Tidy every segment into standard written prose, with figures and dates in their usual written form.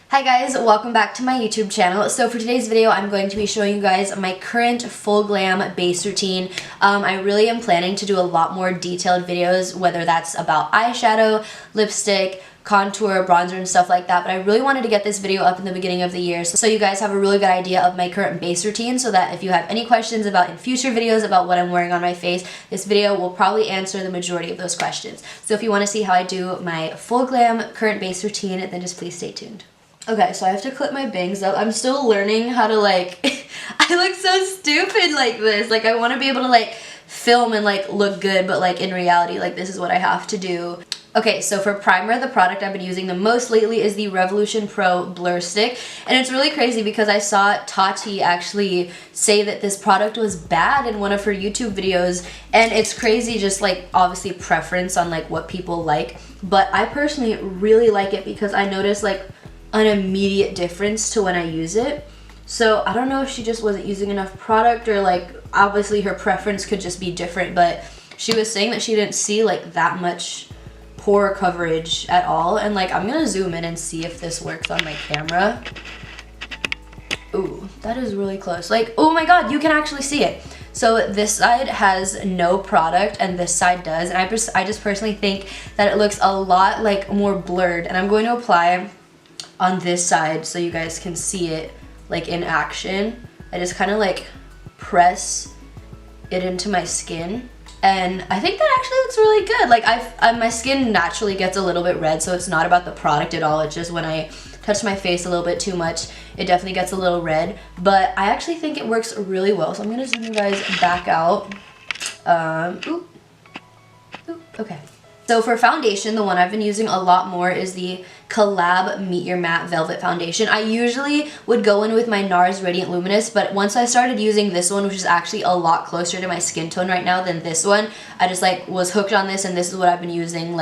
Hi guys, welcome back to my YouTube channel. So for today's video, I'm going to be showing you guys my current full glam base routine. I really am planning to do a lot more detailed videos, whether that's about eyeshadow, lipstick, contour, bronzer, and stuff like that, but I really wanted to get this video up in the beginning of the year so you guys have a really good idea of my current base routine, so that if you have any questions about in future videos about what I'm wearing on my face, this video will probably answer the majority of those questions. So if you want to see how I do my full glam current base routine, then just please stay tuned. Okay, so I have to clip my bangs up. I'm still learning how to I look so stupid like this. I want to be able to film and look good, but in reality, this is what I have to do. Okay, so for primer, the product I've been using the most lately is the Revolution Pro Blur Stick. And it's really crazy because I saw Tati actually say that this product was bad in one of her YouTube videos. And it's crazy just obviously preference on what people like. But I personally really like it because I noticed an immediate difference to when I use it. So I don't know if she just wasn't using enough product or obviously her preference could just be different, but she was saying that she didn't see that much pore coverage at all. And I'm gonna zoom in and see if this works on my camera. Ooh, that is really close. Oh my god, you can actually see it. So this side has no product and this side does, and I just personally think that it looks a lot more blurred, and I'm going to apply on this side so you guys can see it in action. I just kind of press it into my skin, and I think that actually looks really good. My skin naturally gets a little bit red, so it's not about the product at all. It's just when I touch my face a little bit too much, it definitely gets a little red, but I actually think it works really well. So I'm gonna zoom you guys back out. Okay. So for foundation, the one I've been using a lot more is the Collab Meet Your Matte Velvet Foundation. I usually would go in with my NARS Radiant Luminous, but once I started using this one, which is actually a lot closer to my skin tone right now than this one, I just was hooked on this, and this is what I've been using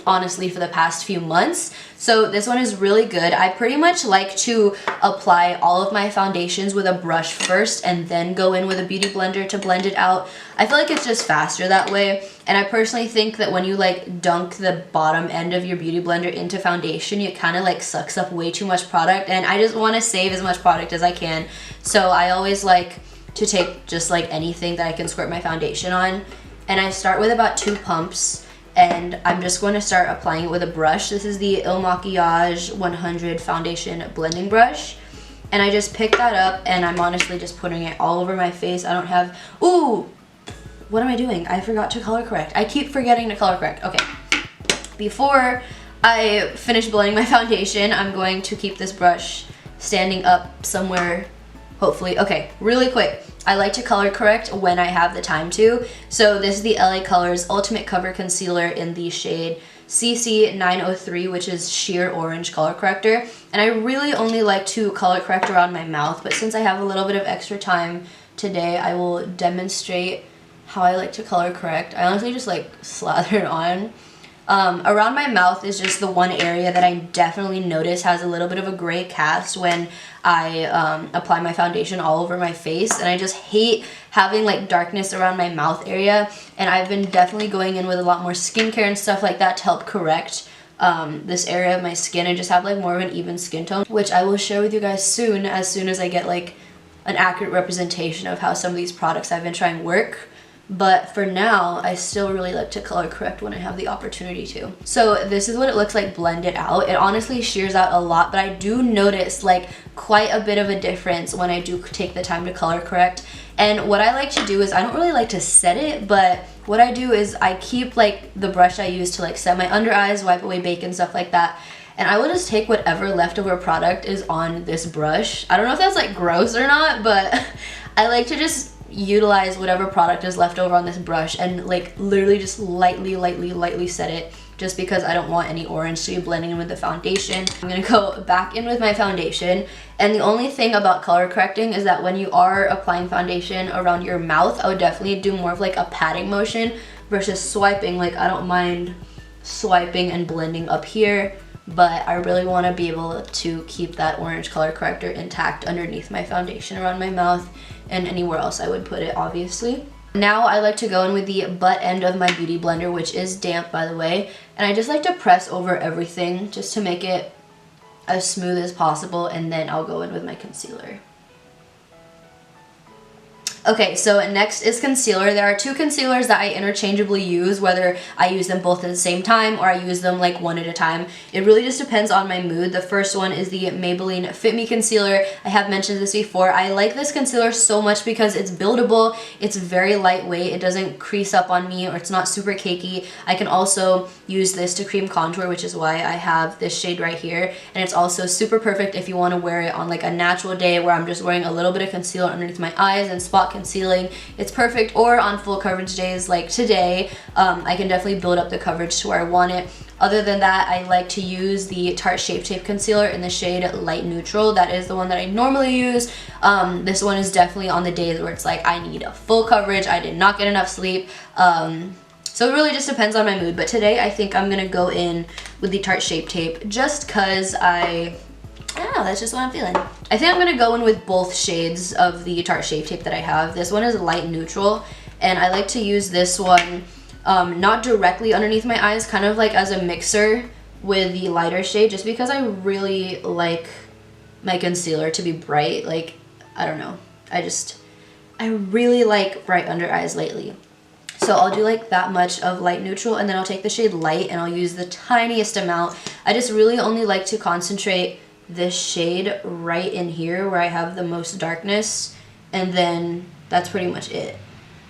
honestly for the past few months. So this one is really good. I pretty much like to apply all of my foundations with a brush first and then go in with a beauty blender to blend it out. I feel like it's just faster that way. And I personally think that when you dunk the bottom end of your beauty blender into foundation, it kind of sucks up way too much product, and I just want to save as much product as I can. So I always like to take just anything that I can squirt my foundation on, and I start with about 2 pumps. And I'm just going to start applying it with a brush. This is the Ilmakiage 100 foundation blending brush. And I just pick that up, and I'm honestly just putting it all over my face. I don't have... Ooh! What am I doing? I forgot to color correct. I keep forgetting to color correct. Okay. Before I finish blending my foundation, I'm going to keep this brush standing up somewhere, hopefully. Okay, really quick. I like to color correct when I have the time to. So this is the LA Colors Ultimate Cover Concealer in the shade CC 903, which is sheer orange color corrector. And I really only like to color correct around my mouth, but since I have a little bit of extra time today, I will demonstrate how I like to color correct. I honestly just slather it on. Around my mouth is just the one area that I definitely notice has a little bit of a gray cast when I apply my foundation all over my face, and I just hate having darkness around my mouth area, and I've been definitely going in with a lot more skincare and stuff like that to help correct this area of my skin and just have more of an even skin tone, which I will share with you guys soon as I get an accurate representation of how some of these products I've been trying work. But for now, I still really like to color correct when I have the opportunity to. So this is what it looks like blended out. It honestly shears out a lot, but I do notice quite a bit of a difference when I do take the time to color correct. And what I like to do is, I don't really like to set it, but what I do is I keep the brush I use to set my under eyes, wipe away bacon, stuff like that. And I will just take whatever leftover product is on this brush. I don't know if that's gross or not, but I like to just utilize whatever product is left over on this brush and literally just lightly set it, just because I don't want any orange to be blending in with the foundation. I'm gonna go back in with my foundation, and the only thing about color correcting is that when you are applying foundation around your mouth, I would definitely do more of a patting motion versus swiping. I don't mind swiping and blending up here, but I really want to be able to keep that orange color corrector intact underneath my foundation around my mouth and anywhere else I would put it, obviously. Now I like to go in with the butt end of my beauty blender, which is damp by the way, and I just like to press over everything just to make it as smooth as possible, and then I'll go in with my concealer. Okay, so next is concealer. There are two concealers that I interchangeably use, whether I use them both at the same time or I use them like one at a time. It really just depends on my mood. The first one is the Maybelline Fit Me Concealer. I have mentioned this before. I like this concealer so much because it's buildable, it's very lightweight, it doesn't crease up on me, or it's not super cakey. I can also use this to cream contour, which is why I have this shade right here. And it's also super perfect if you want to wear it on like a natural day where I'm just wearing a little bit of concealer underneath my eyes and spot concealing. It's perfect. Or on full coverage days like today, I can definitely build up the coverage to where I want it. Other than that, I like to use the Tarte Shape Tape Concealer in the shade Light Neutral. That is the one that I normally use. This one is definitely on the days where it's like I need a full coverage, I did not get enough sleep. So it really just depends on my mood. But today I think I'm going to go in with the Tarte Shape Tape just because I don't know, that's just what I'm feeling. I think I'm going to go in with both shades of the Tarte Shape Tape that I have. This one is Light Neutral, and I like to use this one not directly underneath my eyes, kind of like as a mixer with the lighter shade, just because I really like my concealer to be bright. Like, I don't know, I really like bright under eyes lately. So I'll do like that much of Light Neutral, and then I'll take the shade Light and I'll use the tiniest amount. I just really only like to concentrate this shade right in here where I have the most darkness, and then that's pretty much it.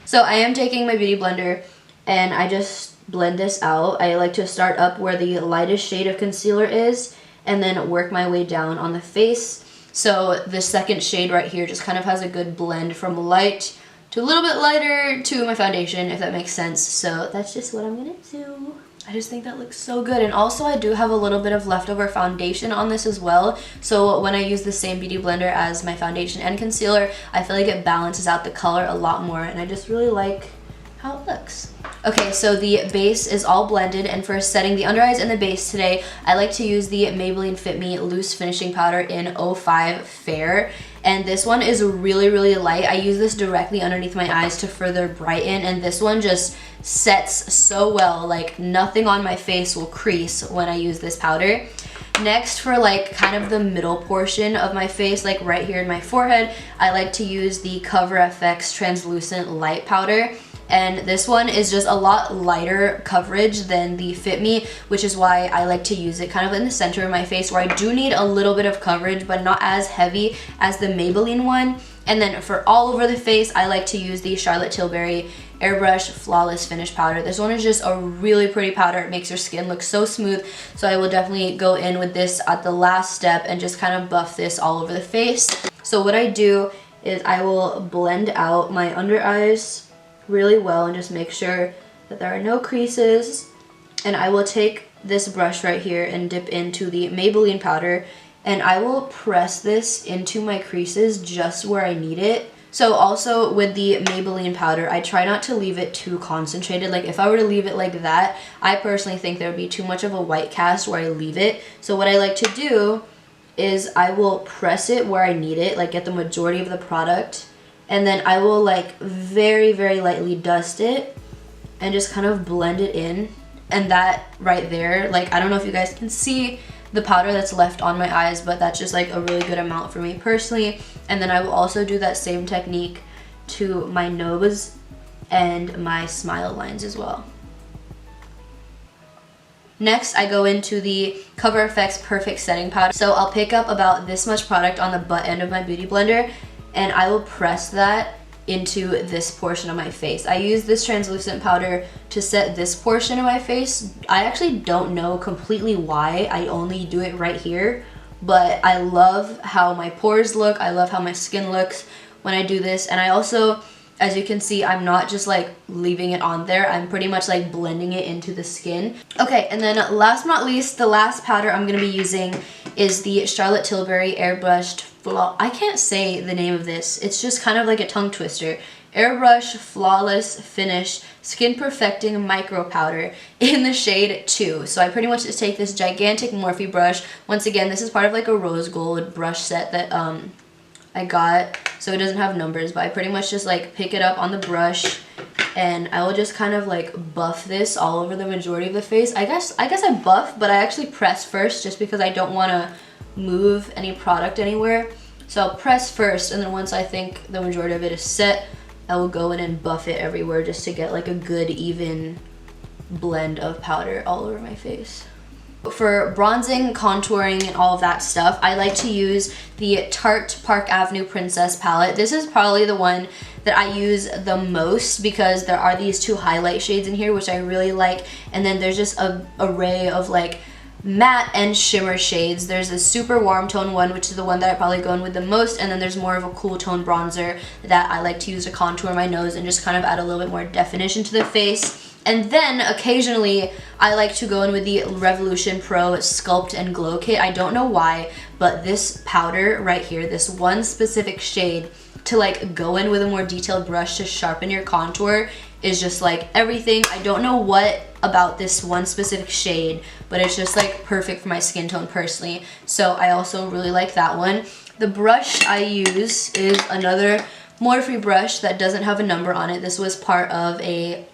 So I am taking my beauty blender and I just blend this out. I like to start up where the lightest shade of concealer is and then work my way down on the face. So the second shade right here just kind of has a good blend from light to a little bit lighter to my foundation, if that makes sense. So that's just what I'm gonna do. I just think that looks so good. And also I do have a little bit of leftover foundation on this as well. So when I use the same beauty blender as my foundation and concealer, I feel like it balances out the color a lot more, and I just really like how it looks. Okay, so the base is all blended, and for setting the under eyes and the base today, I like to use the Maybelline Fit Me Loose Finishing Powder in 05 Fair. And this one is really, really light. I use this directly underneath my eyes to further brighten, and this one just sets so well. Like, nothing on my face will crease when I use this powder. Next, for like kind of the middle portion of my face, like right here in my forehead, I like to use the Cover FX Translucent Light Powder. And this one is just a lot lighter coverage than the Fit Me, which is why I like to use it kind of in the center of my face where I do need a little bit of coverage, but not as heavy as the Maybelline one. And then for all over the face, I like to use the Charlotte Tilbury Airbrush Flawless Finish Powder. This one is just a really pretty powder. It makes your skin look so smooth. So I will definitely go in with this at the last step and just kind of buff this all over the face. So what I do is I will blend out my under eyes really well and just make sure that there are no creases. And I will take this brush right here and dip into the Maybelline powder, and I will press this into my creases just where I need it. So also with the Maybelline powder, I try not to leave it too concentrated. Like if I were to leave it like that, I personally think there would be too much of a white cast where I leave it. So what I like to do is I will press it where I need it, like get the majority of the product, and then I will like very, very lightly dust it and just kind of blend it in. And that right there, like I don't know if you guys can see the powder that's left on my eyes, but that's just like a really good amount for me personally. And then I will also do that same technique to my nose and my smile lines as well. Next, I go into the Cover FX Perfect Setting Powder. So I'll pick up about this much product on the butt end of my beauty blender, and I will press that into this portion of my face. I use this translucent powder to set this portion of my face. I actually don't know completely why I only do it right here, but I love how my pores look. I love how my skin looks when I do this. And I also, as you can see, I'm not just like leaving it on there. I'm pretty much like blending it into the skin. Okay, and then last but not least, the last powder I'm gonna be using is the Charlotte Tilbury Airbrushed I can't say the name of this. It's just kind of like a tongue twister. Airbrush Flawless Finish Skin Perfecting Micro Powder in the shade 2. So I pretty much just take this gigantic Morphe brush. Once again, this is part of like a rose gold brush set that I got. So it doesn't have numbers, but I pretty much just like pick it up on the brush, and I will just kind of like buff this all over the majority of the face. I guess I buff, but I actually press first just because I don't want to move any product anywhere. So I'll press first, and then once I think the majority of it is set, I will go in and buff it everywhere just to get like a good even blend of powder all over my face. For bronzing, contouring, and all of that stuff, I like to use the Tarte Park Avenue Princess palette. This is probably the one that I use the most because there are these two highlight shades in here which I really like, and then there's just a array of like matte and shimmer shades. There's a super warm tone one, which is the one that I probably go in with the most, and then there's more of a cool tone bronzer that I like to use to contour my nose and just kind of add a little bit more definition to the face. And then occasionally I like to go in with the Revolution Pro Sculpt and Glow Kit. I don't know why, but this powder right here, this one specific shade to like go in with a more detailed brush to sharpen your contour is just like everything. I don't know what about this one specific shade, but it's just like perfect for my skin tone personally. So I also really like that one. The brush I use is another Morphe brush that doesn't have a number on it. This was part of a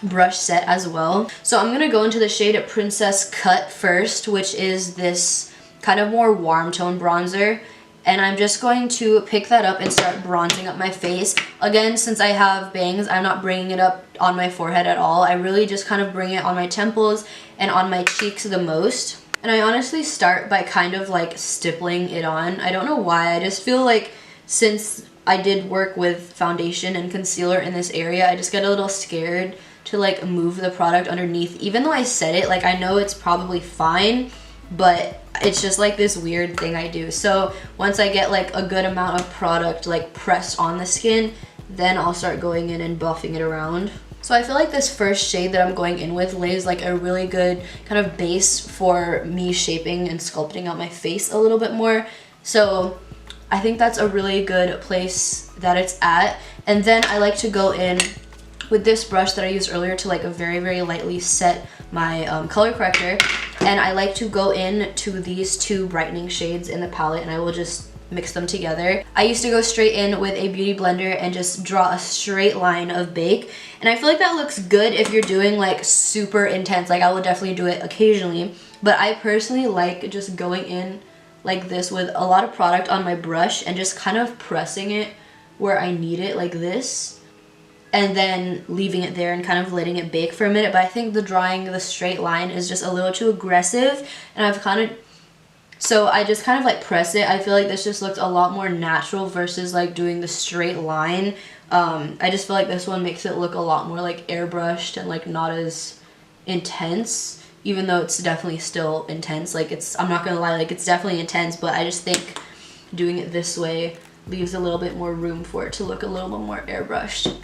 brush set as well. So I'm gonna go into the shade Princess Cut first, which is this kind of more warm tone bronzer, and I'm just going to pick that up and start bronzing up my face. Again, since I have bangs, I'm not bringing it up on my forehead at all. I really just kind of bring it on my temples and on my cheeks the most. And I honestly start by kind of like stippling it on. I don't know why, I just feel like since I did work with foundation and concealer in this area, I just get a little scared to like move the product underneath. Even though I said it, like I know it's probably fine, but it's just like this weird thing I do. So once I get like a good amount of product like pressed on the skin, then I'll start going in and buffing it around. So I feel like this first shade that I'm going in with lays like a really good kind of base for me shaping and sculpting out my face a little bit more. So I think that's a really good place that it's at. And then I like to go in with this brush that I used earlier to like very, very lightly set my color corrector. And I like to go in to these two brightening shades in the palette, and I will just mix them together. I used to go straight in with a beauty blender and just draw a straight line of bake. And I feel like that looks good if you're doing like super intense. Like I will definitely do it occasionally, but I personally like just going in like this with a lot of product on my brush and just kind of pressing it where I need it like this, and then leaving it there and kind of letting it bake for a minute. But I think the drawing the straight line is just a little too aggressive, and I've kind of, so I just kind of like press it. I feel like this just looks a lot more natural versus like doing the straight line. I just feel like this one makes it look a lot more like airbrushed and like not as intense, even though it's definitely still intense. Like it's, I'm not gonna lie, like it's definitely intense, but I just think doing it this way leaves a little bit more room for it to look a little bit more airbrushed.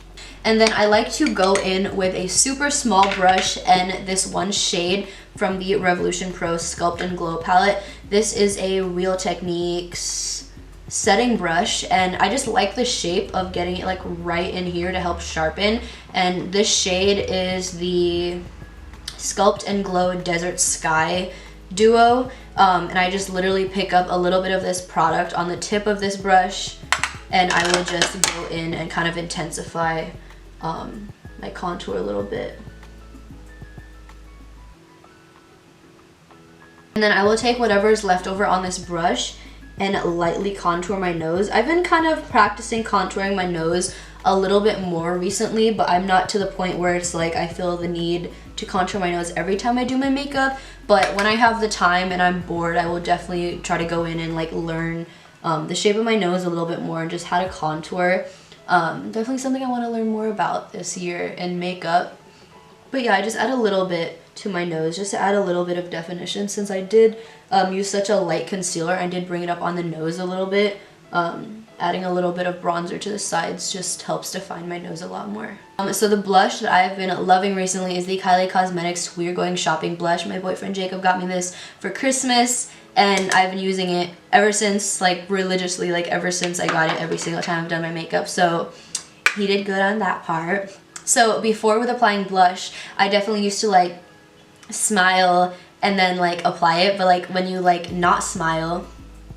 And then I like to go in with a super small brush and this one shade from the Revolution Pro Sculpt and Glow palette. This is a Real Techniques setting brush, and I just like the shape of getting it like right in here to help sharpen. And this shade is the Sculpt and Glow Desert Sky duo. And I just literally pick up a little bit of this product on the tip of this brush, and I will just go in and kind of intensify my contour a little bit. And then I will take whatever is left over on this brush and lightly contour my nose. I've been kind of practicing contouring my nose a little bit more recently, but I'm not to the point where it's like I feel the need to contour my nose every time I do my makeup. But when I have the time and I'm bored, I will definitely try to go in and like learn the shape of my nose a little bit more and just how to contour. Definitely something I want to learn more about this year in makeup. But yeah, I just add a little bit to my nose just to add a little bit of definition. Since I did use such a light concealer, I did bring it up on the nose a little bit. Adding a little bit of bronzer to the sides just helps define my nose a lot more. So the blush that I've been loving recently is the Kyliecosmetics We're Going Shopping blush. My boyfriend Jacob got me this for Christmas, and I've been using it ever since, like religiously, like ever since I got it every single time I've done my makeup. So he did good on that part. So before, with applying blush, I definitely used to like smile and then like apply it, but like when you like not smile,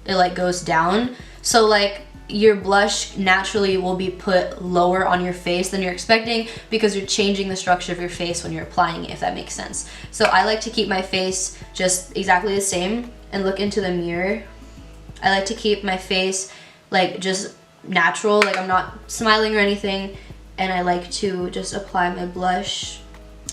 it like goes down. So like your blush naturally will be put lower on your face than you're expecting because you're changing the structure of your face when you're applying it, if that makes sense. So I like to keep my face just exactly the same, and look into the mirror. I like to keep my face like just natural, like I'm not smiling or anything, and I like to just apply my blush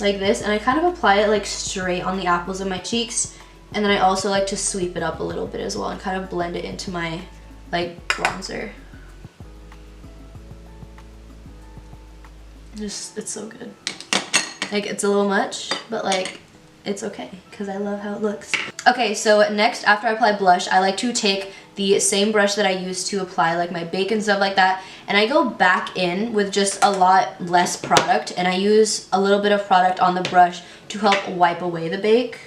like this, and I kind of apply it like straight on the apples of my cheeks, and then I also like to sweep it up a little bit as well and kind of blend it into my like bronzer. Just, it's so good. Like, it's a little much, but like it's okay because I love how it looks. Okay, so next, after I apply blush, I like to take the same brush that I used to apply like my bake and stuff like that, and I go back in with just a lot less product, and I use a little bit of product on the brush to help wipe away the bake.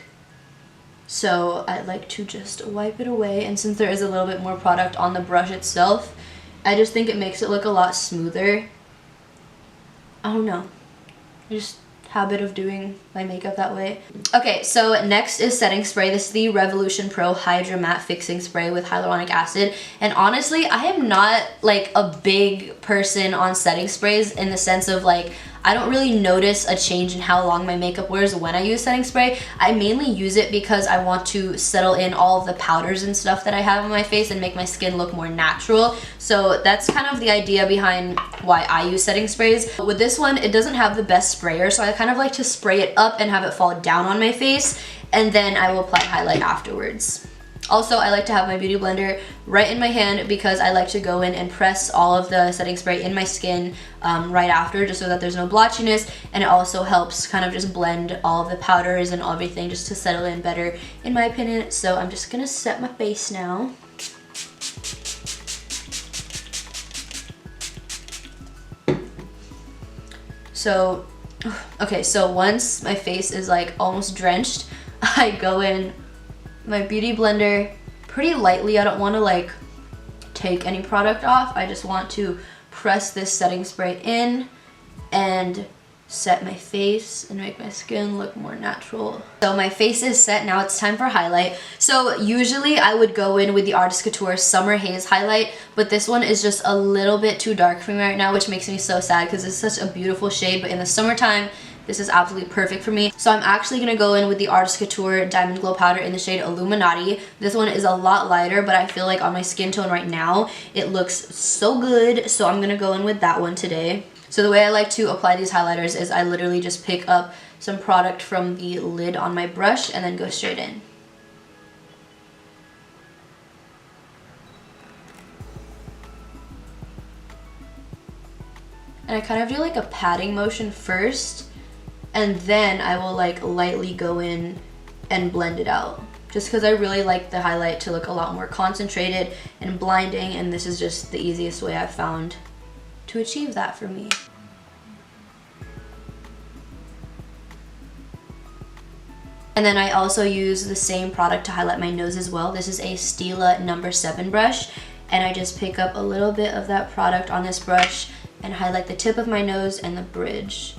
So I like to just wipe it away, and since there is a little bit more product on the brush itself, I just think it makes it look a lot smoother. I don't know, just habit of doing my makeup that way. Okay, so next is setting spray. This is the Revolution Pro Hydra Matte Fixing Spray with hyaluronic acid, and honestly, I am not like a big person on setting sprays in the sense of like I don't really notice a change in how long my makeup wears when I use setting spray. I mainly use it because I want to settle in all of the powders and stuff that I have on my face and make my skin look more natural. So that's kind of the idea behind why I use setting sprays. With this one, it doesn't have the best sprayer, so I kind of like to spray it up and have it fall down on my face, and then I will apply highlight afterwards. Also, I like to have my beauty blender right in my hand because I like to go in and press all of the setting spray in my skin right after, just so that there's no blotchiness, and it also helps kind of just blend all of the powders and everything just to settle in better, in my opinion. So I'm just gonna set my face now. So, okay, so once my face is like almost drenched, I go in my beauty blender pretty lightly. I don't want to like take any product off. I just want to press this setting spray in and set my face and make my skin look more natural. So my face is set. Now it's time for highlight. So usually I would go in with the Artistcouture Summer Haze highlight, but this one is just a little bit too dark for me right now, which makes me so sad because it's such a beautiful shade, but in the summertime this is absolutely perfect for me. So I'm actually gonna go in with the Artistcouture Diamond Glow Powder in the shade Illuminati. This one is a lot lighter, but I feel like on my skin tone right now, it looks so good. So I'm gonna go in with that one today. So the way I like to apply these highlighters is I literally just pick up some product from the lid on my brush and then go straight in. And I kind of do like a patting motion first, and then I will like lightly go in and blend it out. Just because I really like the highlight to look a lot more concentrated and blinding, and this is just the easiest way I've found to achieve that for me. And then I also use the same product to highlight my nose as well. This is a Stila No. 7 brush, and I just pick up a little bit of that product on this brush and highlight the tip of my nose and the bridge.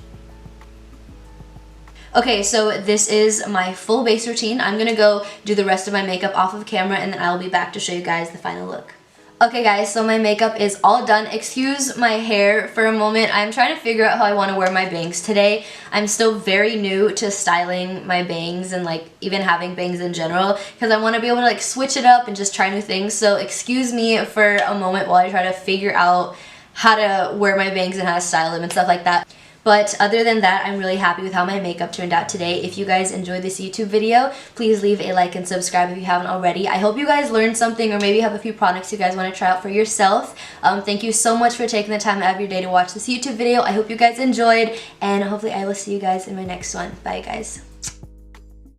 Okay, so this is my full base routine. I'm gonna go do the rest of my makeup off of camera, and then I'll be back to show you guys the final look. Okay guys, so my makeup is all done. Excuse my hair for a moment. I'm trying to figure out how I want to wear my bangs today. I'm still very new to styling my bangs and like even having bangs in general, because I want to be able to like switch it up and just try new things. So excuse me for a moment while I try to figure out how to wear my bangs and how to style them and stuff like that. But other than that, I'm really happy with how my makeup turned out today. If you guys enjoyed this YouTube video, please leave a like and subscribe if you haven't already. I hope you guys learned something, or maybe have a few products you guys want to try out for yourself. Thank you so much for taking the time out of your day to watch this YouTube video. I hope you guys enjoyed, and hopefully I will see you guys in my next one. Bye guys.